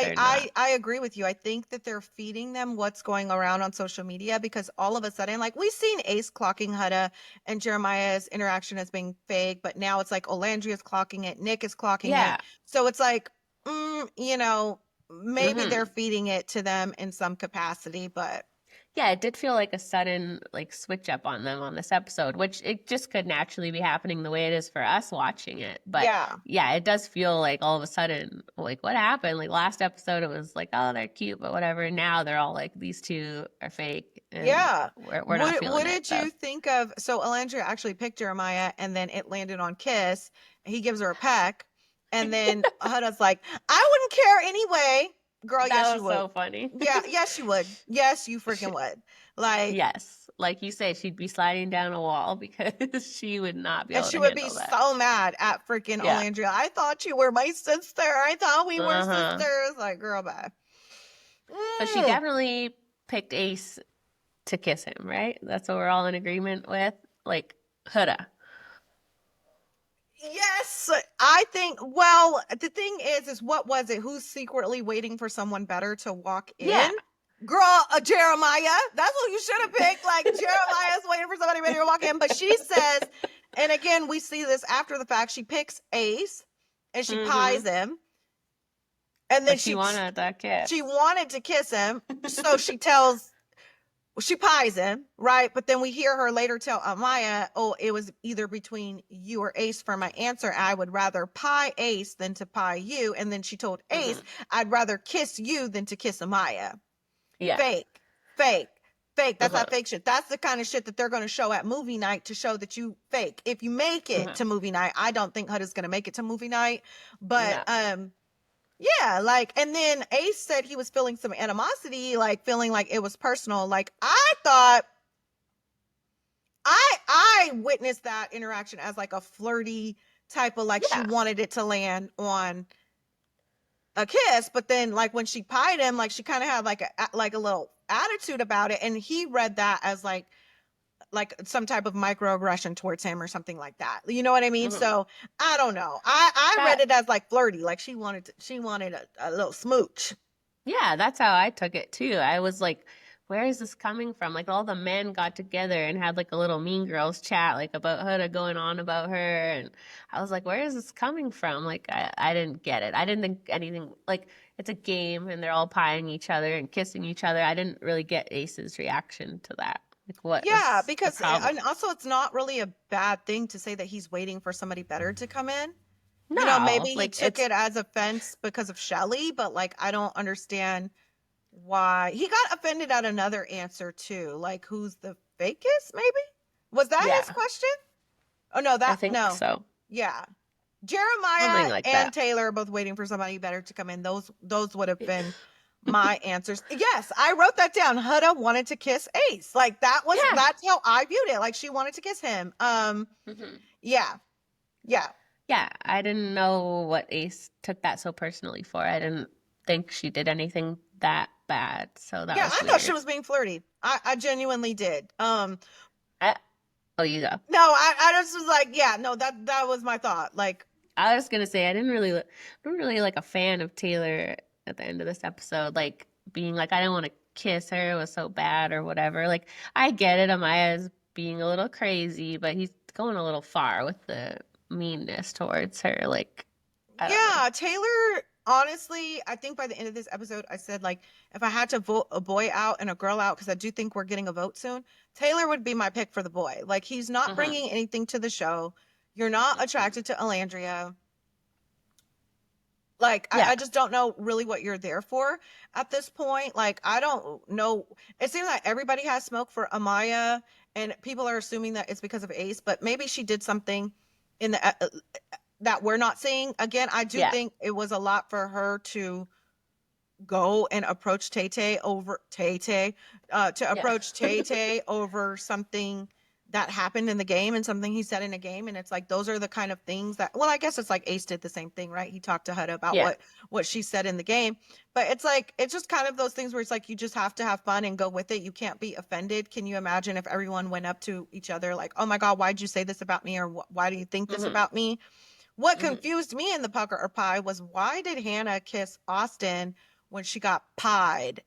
they're not. I agree with you. I think that they're feeding them what's going around on social media because all of a sudden, like we've seen Ace clocking Hutta and Jeremiah's interaction as being fake, but now it's like Olandria's clocking it, Nick is clocking Yeah. it. So it's like, you know, maybe they're Hmm. feeding it to them in some capacity, but Yeah, it did feel like a sudden like switch up on them on this episode, which it just could naturally be happening the way it is for us watching it. But yeah. yeah, it does feel like all of a sudden, like what happened? Like last episode, it was like, oh, they're cute, but whatever. Now they're all like, these two are fake, and Yeah. we're not What feeling it. did So you think of so Alandria actually picked Jeremiah and then it landed on Kiss. He gives her a peck. And then Huda's like, I wouldn't care anyway. Girl, that yes, you was would. so funny. Yeah, yes, you would. Yes, you freaking would. Like, Yes, like you say, she'd be sliding down a wall because she would not be and able she to would be handle that. so mad at freaking Yeah. Alandria. I thought you were my sister. I thought we were Uh huh. sisters. Like, girl, bye. So she Mm. definitely picked Ace to kiss him, right? That's what we're all in agreement with. Like, Huda. Yes, I think. Well, the thing is what was it? Who's secretly waiting for someone better to walk Yeah. in? Girl, Jeremiah. That's what you should have picked. Like Jeremiah's waiting for somebody better to walk in, but she says, and again, we see this after the fact. She picks Ace, and she Mm-hmm. pies him, and then But she wanted that she kiss. wanted to kiss him, so she pies him, right? But then we hear her later tell Amaya, oh, it was either between you or Ace for my answer. I would rather pie Ace than to pie you. And then she told Ace, Mm-hmm. I'd rather kiss you than to kiss Amaya. Yeah. Fake, fake, fake. That's Uh-huh. that fake shit. That's the kind of shit that they're going to show at movie night to show that you fake. If you make it Uh-huh. to movie night, I don't think Huda's going to make it to movie night. But No. yeah, like, and then Ace said he was feeling some animosity, like feeling like it was personal. Like I thought I witnessed that interaction as like a flirty type of, like, she Yeah. wanted it to land on a kiss, but then like when she pied him, like she kind of had like a little attitude about it, and he read that as like some type of microaggression towards him or something like that. You know what I mean? Mm-hmm. So I don't know. I read That it as like flirty, like she wanted a little smooch. Yeah, that's how I took it too. I was like, where is this coming from? Like all the men got together and had like a little Mean Girls chat, like about Huda going on about her, and I was like, where is this coming from? Like I didn't get it. I didn't think anything, like it's a game and they're all pieing each other and kissing each other. I didn't really get Ace's reaction to that. Like what Yeah, was the because problem? and also it's not really a bad thing to say that he's waiting for somebody better to come in. You know, maybe No, he like took it's it as offense because of Shelly, but like I don't understand why he got offended at another answer too. Like who's the fakest, maybe? Was that his yeah, question? Oh no, I that think no. so. Yeah. Something Jeremiah like and that. Taylor are both waiting for somebody better to come in. Those would have been my answers. Yes, I wrote that down. Huda wanted to kiss Ace. Like Yeah. that's how I viewed it. Like she wanted to kiss him. Mhm. Yeah. Yeah. Yeah, I didn't know what Ace took that so personally for. I didn't think she did anything that bad, so that Yeah, was I thought she weird. was being flirty. I genuinely did. I, oh, you go. No, I just was like, yeah, no, that was my thought. Like, I was gonna say I didn't really like a fan of Taylor at the end of this episode, like being like I didn't want to kiss her, it was so bad or whatever. Like I get it, Amaya's being a little crazy, but he's going a little far with the meanness towards her. Like I don't know. yeah, Taylor, honestly, I think by the end of this episode, I said, like, if I had to vote a boy out and a girl out, because I do think we're getting a vote soon, Taylor would be my pick for the boy. Like, he's not Hmm. bringing anything to the show. You're not attracted to Alandria. Like, Yeah. I just don't know really what you're there for at this point. Like, I don't know. It seems like everybody has smoke for Amaya, and people are assuming that it's because of Ace, but maybe she did something in the that we're not seeing. Again, I do Yeah. think it was a lot for her to go and approach Tay Tay over Tay Tay, to Yeah. approach Tay Tay over something that happened in the game and something he said in a game. And it's like those are the kind of things that, well, I guess it's like Ace did the same thing, right? He talked to Huda about Yeah. what she said in the game. But it's like it's just kind of those things where it's like you just have to have fun and go with it. You can't be offended. Can you imagine if everyone went up to each other like, "Oh my God, why'd you say this about me?" or "Why do you think this Hmm. about me?" What Hmm. confused me in the pucker or pie was why did Hannah kiss Austin when she got pied?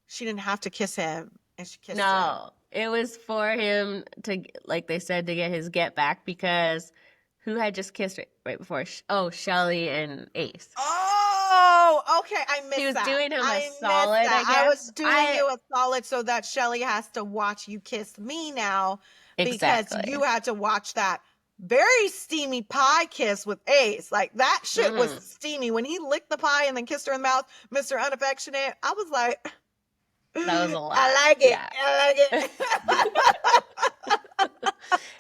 She didn't have to kiss him, and she kissed him. No, it was for him to, like they said, to get his get back because who had just kissed right before? Oh, Shelly and Ace. Oh, okay. I He missed was that. doing him a I missed solid, I that. I was guess. doing you a solid so that Shelly has to watch you kiss me now because Exactly. you had to watch that very steamy pie kiss with Ace. Like that shit was Hmm. steamy. When he licked the pie and then kissed her in the mouth, Mr. Unaffectionate, I was like, That was a I lot. like it. Yeah. I like it.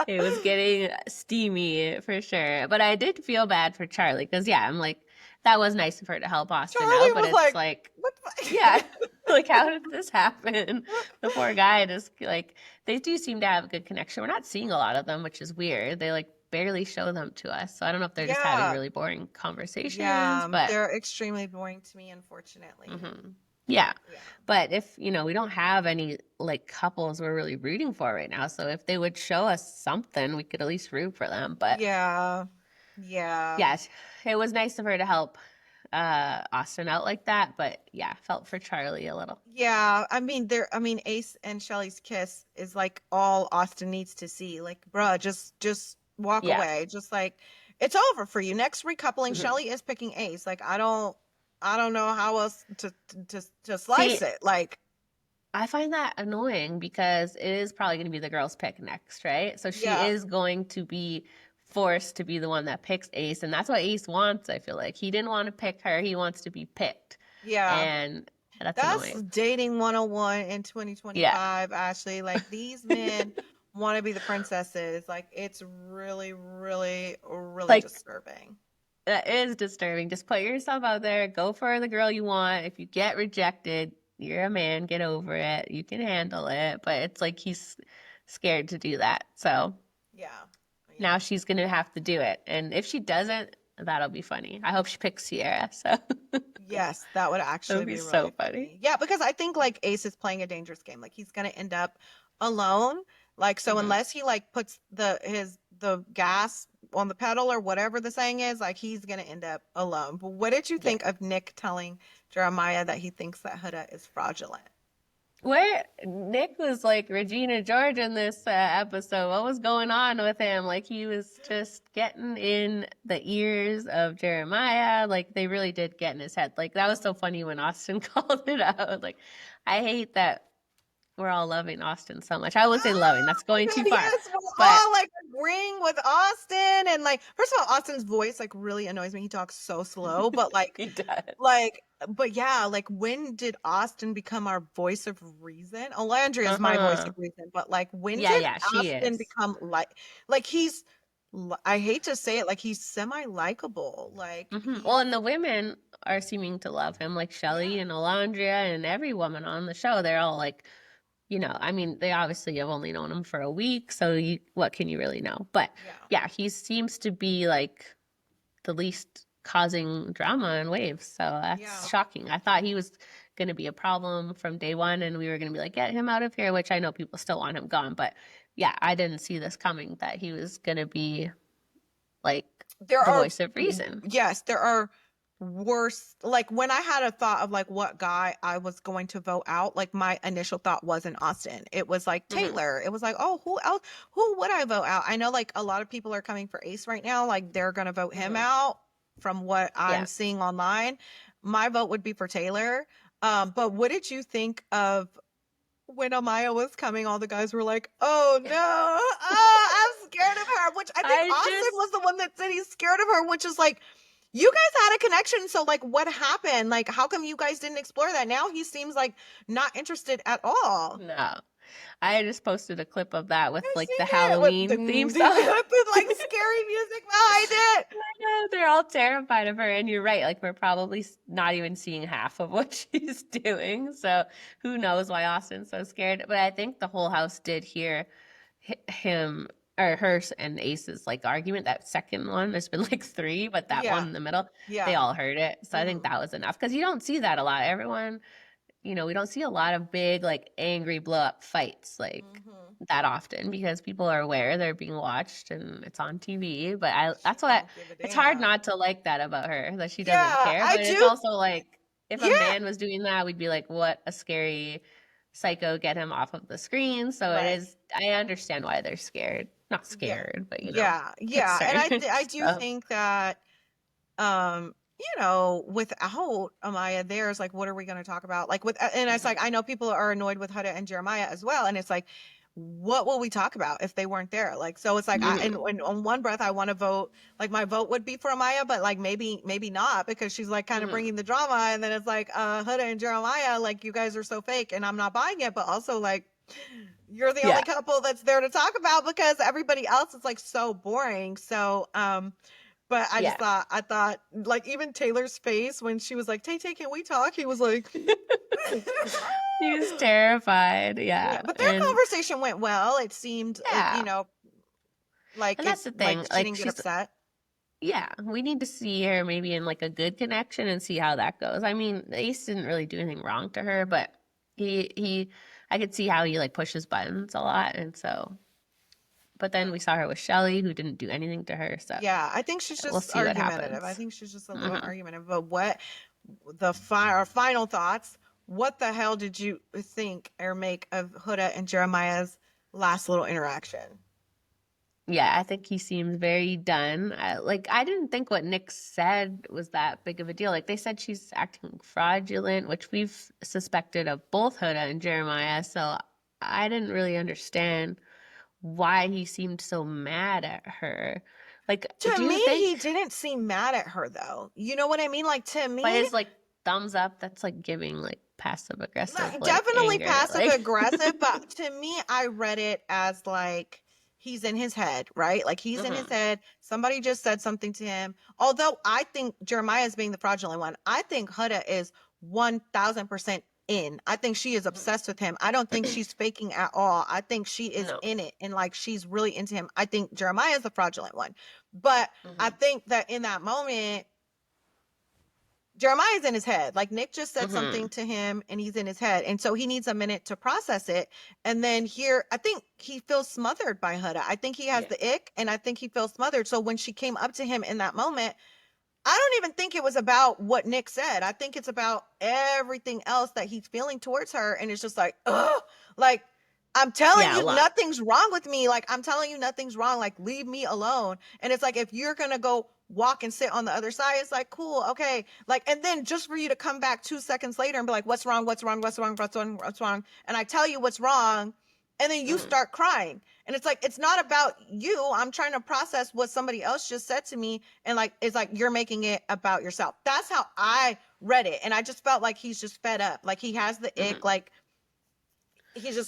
It was getting steamy for sure. But I did feel bad for Charlie because, yeah, I'm like, that was nice of her to help Austin Charlie out, but was it's like, like, what yeah, the like, how did this happen? The poor guy just, like, they do seem to have a good connection. We're not seeing a lot of them, which is weird. They, like, barely show them to us. So I don't know if they're just having Yeah. really boring conversations, Yeah. but They're extremely boring to me, unfortunately. mhm. Yeah. Yeah. But if, we don't have any like couples we're really rooting for right now. So if they would show us something, we could at least root for them. But Yeah. Yeah. yeah, it was nice of her to help Austin out like that. But yeah, felt for Charlie a little. Yeah, I mean Ace and Shelly's kiss is like all Austin needs to see. Like, bruh, just walk Yeah. away. Just like it's over for you. Next recoupling, Mhm. Shelly is picking Ace. Like, I don't know how else to See, slice it. Like, I find that annoying because it is probably going to be the girl's pick next, right? So she yeah, is going to be forced to be the one that picks Ace, and that's what Ace wants, I feel like. He didn't want to pick her, he wants to be picked. yeah. And that's That's annoying. dating 101 in Yeah. 2025, Ashley. Like these men want to be the princesses. Like it's really, really, really Like disturbing. that is disturbing. Just put yourself out there, go for the girl you want. If you get rejected, you're a man, get over it. You can handle it. But it's like he's scared to do that. So Yeah. now Yeah. she's gonna have to do it. And if she doesn't, that'll be funny. I hope she picks Sierra. So Yes, that would it'll actually be be so really funny. funny. Yeah, because I think like Ace is playing a dangerous game. Like he's gonna end up alone. Like so Hmm. unless he like puts the gas on the pedal or whatever the saying is, like he's gonna end up alone. But what did you Yeah. think of Nick telling Jeremiah that he thinks that Huda is fraudulent? Where Nick was like Regina George in this episode. What was going on with him? Like he was just getting in the ears of Jeremiah. Like they really did get in his head. Like that was so funny when Austin called it out. Like I hate that we're all loving Austin so much. I would say loving. That's going Oh too my God, far. yes, we're But all like agreeing with Austin and like first of all, Austin's voice like really annoys me. He talks so slow, but he does. but yeah, like when did Austin become our voice of reason? Alandria is my voice Uh-huh. of reason, but like when Yeah, did yeah, she Austin is. become like I hate to say it, like he's semi-likable. Like Well, he's and the women are seeming to love him, like Shelly yeah. and Alandria and every woman on the show. They're all like, I mean, they obviously have only known him for a week, so what can you really know? But Yeah. yeah, he seems to be like the least causing drama and waves. So that's Yeah. shocking. I thought he was going to be a problem from day one, and we were going to be like, get him out of here, which I know people still want him gone. But yeah, I didn't see this coming that he was going to be like There the are voice of reason. yes, there are worse like when I had a thought of like what guy I was going to vote out, like my initial thought wasn't Austin. It was like Hmm. Taylor. It was like, oh, who else? Who would I vote out? I know like a lot of people are coming for Ace right now, like they're gonna vote him Hmm. out from what I'm Yeah. seeing online. My vote would be for Taylor. But what did you think of when Amaya was coming, all the guys were like, "Oh no, oh, I'm scared of her." Which I think I Austin just was the one that said he's scared of her, which is like, you guys had a connection, so like, what happened? Like, how come you guys didn't explore that? Now he seems like not interested at all. no. I just posted a clip of that with I've like the seen it with Halloween theme song. with like scary music behind it. I know, they're all terrified of her, and you're right. Like we're probably not even seeing half of what she's doing. So who knows why Austin's so scared? But I think the whole house did hear him or hers and Ace's like argument. That second one, there's been like three, but that one Yeah, in the middle, they yeah, all heard it. So I think hmm that was enough because you don't see that a lot. Everyone, we don't see a lot of big, like, angry blow up fights like hmm that often because people are aware they're being watched and it's on TV. But She that's what don't give a it's hard damn. not to like that about her, that she doesn't Yeah, care. I But it's do. also like if a Yeah, man was doing that, we'd be like, what a scary psycho, get him off of the screen. So it right. is, I understand why they're scared. Not Yeah. scared, but Yeah. And concerned. I do So, think that without Amaya there's like what are we going to talk about? Like with and it's like mhm. I know people are annoyed with Huda and Jeremiah as well and it's like what will we talk about if they weren't there? Like so it's like Mhm. and on one breath I want to vote like my vote would be for Amaya but like maybe not because she's like kind of Mhm. bringing the drama and then it's like Huda and Jeremiah like you guys are so fake and I'm not buying it but also like you're the Yeah. only couple that's there to talk about because everybody else is like so boring. So, but Yeah. I thought like even Taylor's face when she was like, Tay Tay, can we talk? He was like, He was terrified. yeah, Yeah. but their And conversation went well. It seemed, yeah. And like that's the like thing. she Like didn't get she's upset. Yeah, we need to see her maybe in like a good connection and see how that goes. I mean, Ace didn't really do anything wrong to her, but I could see how he like pushes buttons a lot, and so. But then we saw her with Shelly, who didn't do anything to her, so Yeah, I think she's we'll just see what argumentative. I happens. think she's just a little Hmm. argumentative. But what our final thoughts? What the hell did you think or make of Huda and Jeremiah's last little interaction? Yeah, I think he seems very done. I didn't think what Nick said was that big of a deal. Like they said she's acting fraudulent, which we've suspected of both Huda and Jeremiah. So I didn't really understand why he seemed so mad at her. Like, To do you me, he think didn't seem mad at her though. You know what I mean? Like to by me, his like thumbs up, that's like giving like passive aggressive like definitely anger. passive Like, aggressive, but to me, I read it as like he's in his head, right? Like he's in his hmm head. Somebody just said something to him. Although I think Jeremiah is being the fraudulent one, I think Huda is 1000% in. I think she is obsessed with him. I don't think she's faking at all. I think she is no. in it and like she's really into him. I think Jeremiah is the fraudulent one. But I hmm think that in that moment, Jeremiah's in his head. Like Nick just said something hmm to him and he's in his head. And so he needs a minute to process it. And then here, I think he feels smothered by Huda. I think he has Yeah. the ick and I think he feels smothered. So when she came up to him in that moment, I don't even think it was about what Nick said. I think it's about everything else that he's feeling towards her. And it's just like, ugh, like, I'm telling Yeah, a you, lot. nothing's wrong with me. Like, I'm telling you, nothing's wrong. Like, leave me alone. And it's like, if you're going to go walk and sit on the other side, it's like, cool, okay. Like, and then just for you to come back 2 seconds later and be like, what's wrong? What's wrong? What's wrong? What's wrong? What's wrong? And I tell you what's wrong. And then you hmm start crying. And it's like, it's not about you. I'm trying to process what somebody else just said to me. And like, it's like, you're making it about yourself. That's how I read it. And I just felt like he's just fed up. Like he has the ick. hmm Like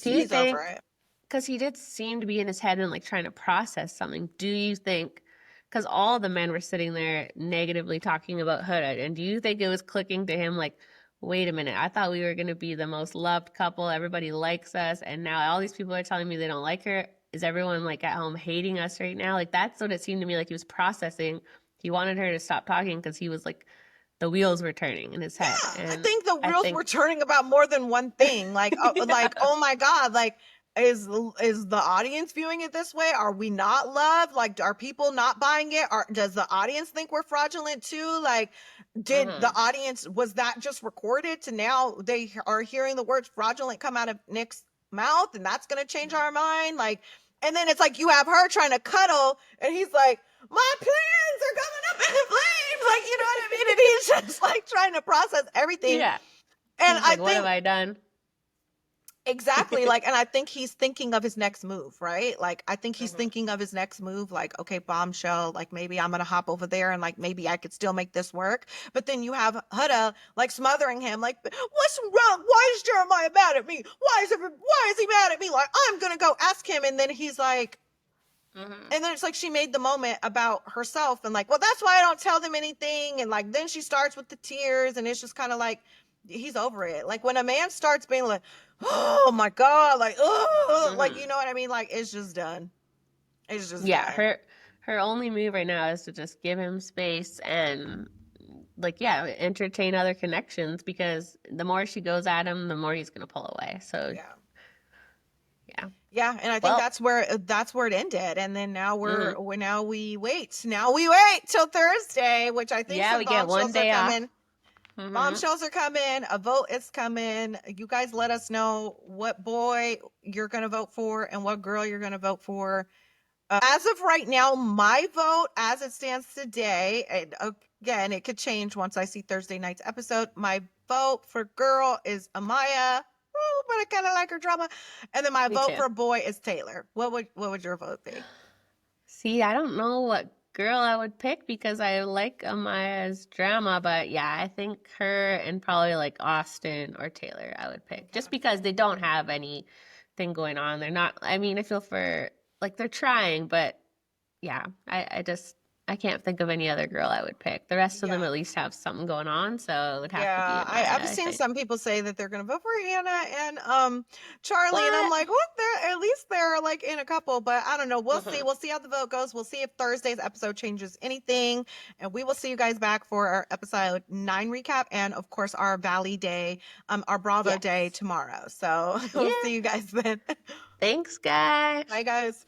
Do you he's over think, it. because he did seem to be in his head and like trying to process something, do you think, because all the men were sitting there negatively talking about Hood, and do you think it was clicking to him like, wait a minute, I thought we were going to be the most loved couple, everybody likes us, and now all these people are telling me they don't like her? Is everyone like at home hating us right now? Like that's what it seemed to me like he was processing. He wanted her to stop talking because he was like, the wheels were turning in his head. Yeah, I And think the I wheels think, were turning about more than one thing. Like yeah. oh my god, like is the audience viewing it this way? Are we not loved? Like are people not buying it? Or does the audience think we're fraudulent too? Like did the hmm audience was that just recorded to now they are hearing the words fraudulent come out of Nick's mouth and that's going to change our mind? Like and then it's like you have her trying to cuddle and he's like my plans are going up in flames, like you know what I mean, and he's just like trying to process everything. Yeah. And He's I like, what have think I done? exactly like, and I think he's thinking of his next move, right? Like I think he's hmm thinking of his next move, like okay, bombshell, like maybe I'm gonna hop over there and like maybe I could still make this work. But then you have Huda like smothering him, like what's wrong? Why is Jeremiah mad at me? Why is he mad at me? Like I'm gonna go ask him. And then he's like, hmm and then it's like she made the moment about herself and like, well, that's why I don't tell them anything. And like, then she starts with the tears and it's just kind of like, he's over it. Like when a man starts being like, oh my God, like, oh, like, you hmm know what I mean? Like it's just done. It's just Yeah, done. her only move right now is to just give him space and like yeah, entertain other connections because the more she goes at him, the more he's gonna pull away. So Yeah. yeah. Yeah, and I think Well, that's where it ended. And then now hmm we're now we wait. Now we wait till Thursday, which I think yeah, some we get one bombshells are day off. coming. Hmm Bombshells are coming. A vote is coming. You guys let us know what boy you're going to vote for and what girl you're going to vote for. As of right now, my vote, as it stands today, and again, it could change once I see Thursday night's episode. My vote for girl is Amaya. Ooh, but I kind of like her drama. And then my Me vote too. for boy is Taylor. What would your vote be? See, I don't know what girl I would pick because I like Amaya's drama, but yeah, I think her and probably like Austin or Taylor I would pick. Okay. Just because they don't have anything going on. They're not, I mean, I feel for like they're trying, but yeah, I just I can't think of any other girl I would pick. The rest of them Yeah. at least have something going on, so it would have to be Yeah, Amaya, I've I seen think. some people say that they're gonna vote for Hannah and Charlie, and I'm What? like, what? They're at least they're like in a couple, but I don't know. We'll see. Uh-huh. We'll see how the vote goes. We'll see if Thursday's episode changes anything, and we will see you guys back for our episode 9 recap, and of course our Valley Day, our Bravo Day Yes. tomorrow. So we'll see you Yeah. guys then. Thanks, guys. Bye, guys.